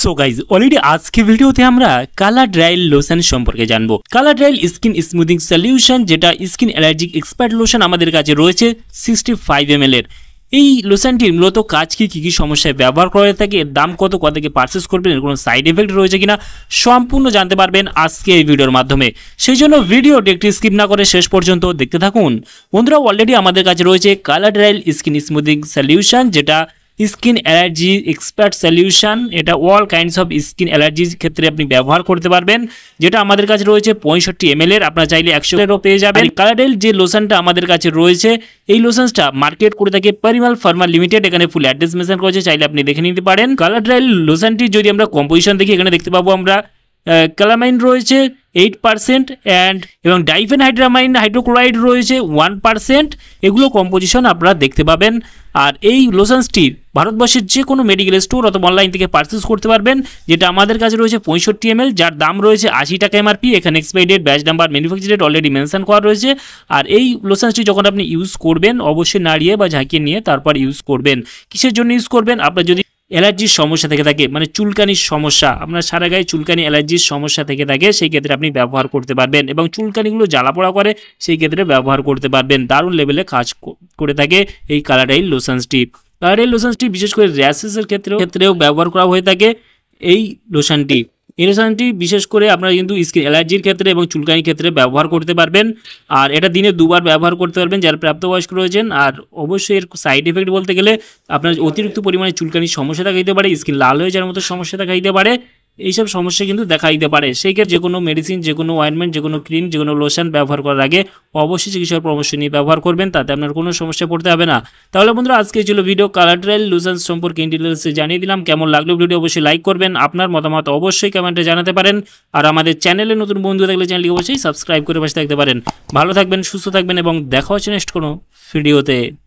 So guys already আজকে ভিডিওতে আমরা কালার ড্রাইল লোশন সম্পর্কে জানবো। কালার ড্রাইল স্কিন স্মুথিং সলিউশন, যেটা স্কিন অ্যালার্জিক এক্সপার্ট লোশন আমাদের কাছে রয়েছে 65 ml এর। এই লোশনটির মূলত কাজ কি কি সমস্যায় ব্যবহার করা হয়ে থাকে, এর দাম কত, কোথা থেকে পারচেস করবেন, এর কোনো সাইড এফেক্ট রয়েছে কিনা সম্পূর্ণ জানতে পারবেন আজকে এই ভিডিওর মাধ্যমে। সেই জন্য ভিডিওটি একটু স্কিপ না করে শেষ পর্যন্ত দেখতে থাকুন। বন্ধুরা, অলরেডি আমাদের কাছে রয়েছে কালার ড্রাইল স্কিন স্মুথিং সলিউশন, যেটা স্কিন অ্যালার্জি এক্সপার্ট সলিউশন। এটা অল কাইন্ডস অফ স্কিন অ্যালার্জির ক্ষেত্রে আপনি ব্যবহার করতে পারবেন, যেটা আমাদের কাছে রয়েছে 65 ml এর। আপনারা চাইলে 100 এরও পেয়ে যাবেন। কালার ড্রাইল যে লোশনটা আমাদের কাছে রয়েছে, এই লোশনটা মার্কেট করে থাকে পরিমল ফার্মা লিমিটেড। এখানে ফুল অ্যাড্রেস মেনশন করেছে, চাইলে আপনি দেখে নিতে পারেন। কালার ড্রাইল লোশনটি যদি আমরা কম্পোজিশন দেখি, এখানে দেখতে পাবো আমরা ক্যালামাইন রয়েছে 8% এবং ডাইফেনহাইড্রামাইন হাইড্রোক্লোরাইড রয়েছে 1%। এগুলো কম্পোজিশন আপনারা দেখতে পাবেন। আর এই লোশনসটি ভারতবর্ষের যে কোনো মেডিকেল স্টোর অথবা অনলাইন থেকে পারচেস করতে পারবেন, যেটা আমাদের কাছে রয়েছে 65 ml, যার দাম রয়েছে 80 টাকা এমআরপি। এখানে expiry date, batch number, manufacture date already mention করা রয়েছে। আর এই লোশনসটি যখন আপনি ইউজ করবেন, অবশ্যই নাড়িয়ে বা ঝাঁকিয়ে নিয়ে তারপর ইউজ করবেন। কিসের জন্য ইউজ করবেন? আপনার যদি অ্যালার্জির সমস্যা থেকে থাকে, মানে চুলকানির সমস্যা, আপনার সারা গায়ে চুলকানি অ্যালার্জির সমস্যা থেকে থাকে, সেই ক্ষেত্রে আপনি ব্যবহার করতে পারবেন। এবং চুলকানিগুলো জ্বালাপোড়া করে, সেই ক্ষেত্রে ব্যবহার করতে পারবেন। দারুণ লেভেলে কাজ করে থাকে এই কালার ড্রাইল লোশনসটি। কালার ড্রাইল লোশনসটি বিশেষ করে র্যাশেসের ক্ষেত্রেও ব্যবহার করা হয়ে থাকে এই লোশনটি। এই লোশনটি বিশেষ করে আপনারা কিন্তু স্কিন অ্যালার্জির ক্ষেত্রে এবং চুলকানির ক্ষেত্রে ব্যবহার করতে পারবেন। আর এটা দিনে 2 বার ব্যবহার করতে পারবেন যারা প্রাপ্তবয়স্ক রয়েছেন। আর অবশ্যই এর সাইড এফেক্ট বলতে গেলে আপনার অতিরিক্ত পরিমাণে চুলকানির সমস্যা দেখা দিতে পারে, স্কিন লাল হয়ে যাওয়ার মতো সমস্যা দেখা দিতে পারে। এইসব সমস্যা কিন্তু দেখা দিতে পারে। সেই ক্ষেত্রে যে কোনো মেডিসিন, যে কোনো অয়েনমেন্ট, যে কোনো ক্রিম, যে কোনো লোশন ব্যবহার করার আগে অবশ্যই চিকিৎসার পরামর্শ নিয়ে ব্যবহার করবেন, তাতে আপনার কোনো সমস্যা পড়তে হবে না। তাহলে বন্ধুরা, আজকে ছিল ভিডিও কালার ড্রাইল লোশন সম্পর্কে ডিটেইলসে জানিয়ে দিলাম। কেমন লাগলো ভিডিও অবশ্যই লাইক করবেন, আপনার মতামত অবশ্যই কমেন্টে জানাতে পারেন। আর আমাদের চ্যানেলে নতুন বন্ধু থাকলে চ্যানেলটি অবশ্যই সাবস্ক্রাইব করে পাশে থাকতে পারেন। ভালো থাকবেন, সুস্থ থাকবেন এবং দেখা হচ্ছে নেক্সট কোনো ভিডিওতে।